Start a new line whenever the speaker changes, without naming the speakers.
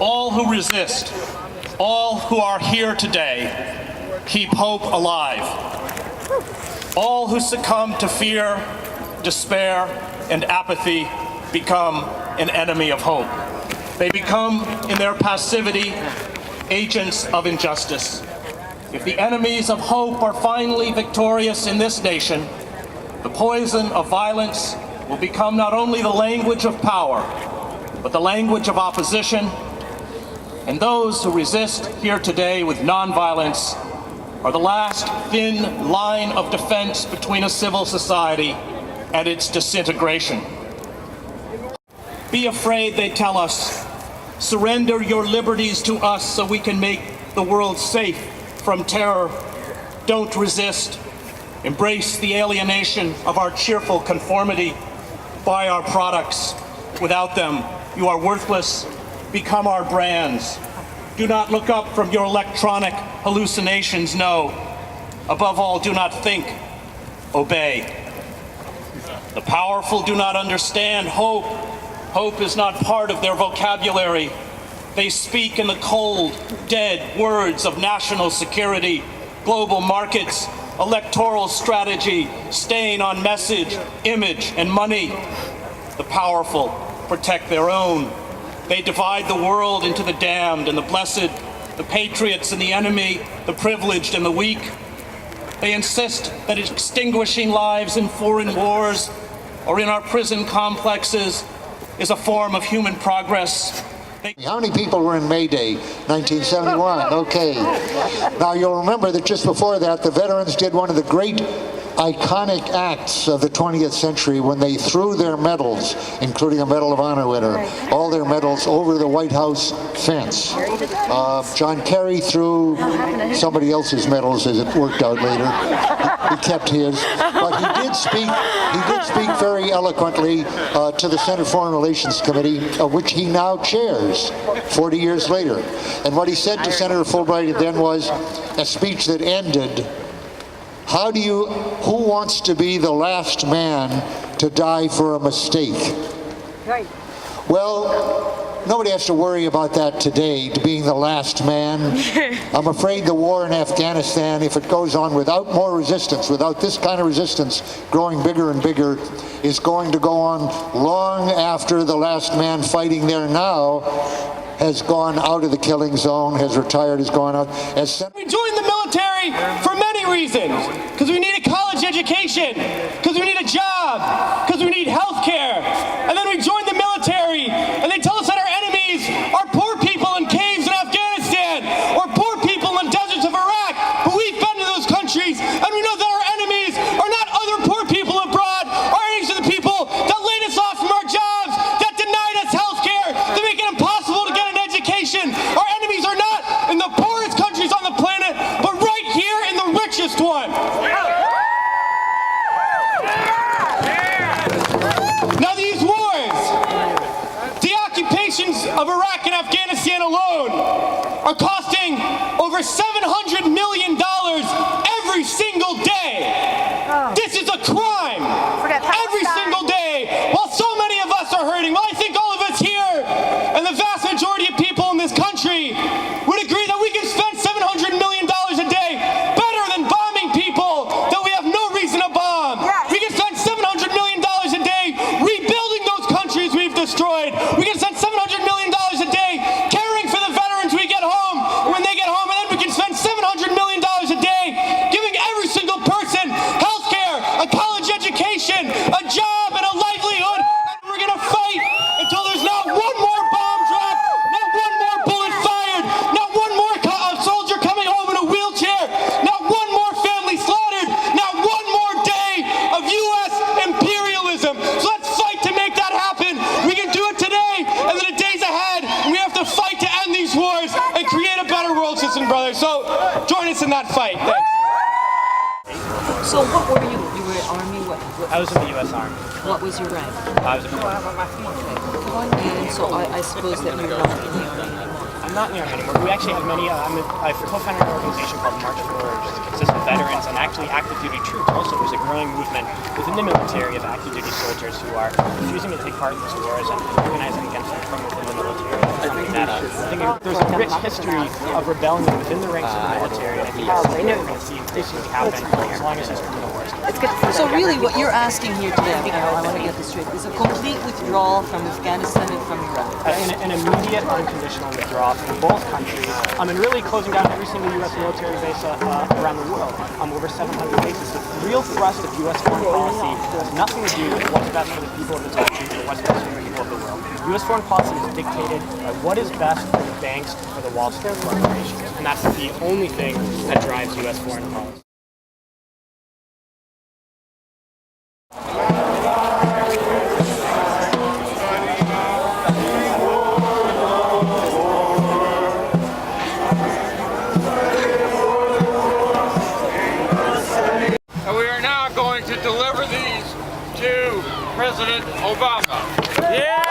All who resist, all who are here today, keep hope alive. All who succumb to fear, despair, and apathy become an enemy of hope. They become, in their passivity, agents of injustice. If the enemies of hope are finally victorious in this nation, the poison of violence will become not only the language of power, but the language of opposition. And those who resist here today with nonviolence are the last thin line of defense between a civil society and its disintegration. Be afraid, they tell us. Surrender your liberties to us so we can make the world safe from terror. Don't resist. Embrace the alienation of our cheerful conformity. Buy our products. Without them, you are worthless. Become our brands. Do not look up from your electronic hallucinations, no. Above all, do not think, obey. The powerful do not understand hope. Hope is not part of their vocabulary. They speak in the cold, dead words of national security, global markets, electoral strategy, staying on message, image, and money. The powerful protect their own. They divide the world into the damned and the blessed, the patriots and the enemy, the privileged and the weak. They insist that extinguishing lives in foreign wars or in our prison complexes is a form of human progress.
How many people were in May Day, 1971? Okay. Now you'll remember that just before that, the veterans did one of the great iconic acts of the 20th century when they threw their medals, including a Medal of Honor winner, all their medals over the White House fence. John Kerry threw somebody else's medals as it worked out later. He kept his, but he did speak very eloquently to the Senate Foreign Relations Committee, of which he now chairs 40 years later. And what he said to Senator Fulbright then was a speech that ended, who wants to be the last man to die for a mistake? Right. Well, nobody has to worry about that today, to being the last man. I'm afraid the war in Afghanistan, if it goes on without more resistance, without this kind of resistance growing bigger and bigger, is going to go on long after the last man fighting there now has gone out of the killing zone, has retired, has gone out.
We joined the military for many reasons. Because we need a college education, because we need a job, because we need health care. And then we joined the military, and they tell us that our enemies are poor people in caves in Afghanistan, or poor people in deserts of Iraq. But we've been to those countries, and we know that our enemies are not other poor people abroad. Our enemies are the people that laid us off from our jobs, that denied us health care, that make it impossible to get an education. Our enemies are not in the poorest countries on the planet, but right here in the richest one. Now these wars, the occupations of Iraq and Afghanistan alone, are costing over $700 million every single day. This is a crime. Every single day, while so many of us are hurting. Well, I think all of us here, and the vast majority of people in this country, would agree that we can spend $700 million a day better than bombing people that we have no reason to bomb. We can spend $700 million a day rebuilding those countries we've destroyed. We can spend $700 million a day caring for the veterans we get home when they get home, and then we can spend $700 million a day giving every single person health care, a college education, a job, and a livelihood. And we're going to fight until there's not one more bomb drop, not one more bullet fired, not one more soldier coming home in a wheelchair, not one more family slaughtered, not one more day of U.S. imperialism. So let's fight to make that happen. We can do it today and then the days ahead. And we have to fight to end these wars and create a better world system, brothers. So join us in that fight. Thanks.
So what were you? You were Army? What
I was in the U.S. Army.
What was your rank?
I was a Marine.
And so I suppose that you're not in the Army anymore.
I'm not in the Army anymore. We actually have many, I've co-founded an organization called March Forward, which consists of veterans and actually active duty troops. Also, there's a growing movement within the military of active duty soldiers who are refusing to take part in these wars and organizing against them from within the military. something that I think there's a rich history of rebellion within the ranks of the military. I think that's something that we're going to see increasingly happen as long as there's criminal wars.
So really what you're asking here today, I want to get this straight, is a complete withdrawal from Afghanistan and from Iraq.
An immediate unconditional withdrawal from both countries, and really closing down every single U.S. military base around the world, over 700 bases. The real thrust of U.S. foreign policy has nothing to do with what's best for the people of this country or what's best for the people of the world. U.S. foreign policy is dictated by what is best for the banks, for the Wall Street corporations, and that's the only thing that drives U.S. foreign policy.
And we are now going to deliver these to President Obama. Yeah!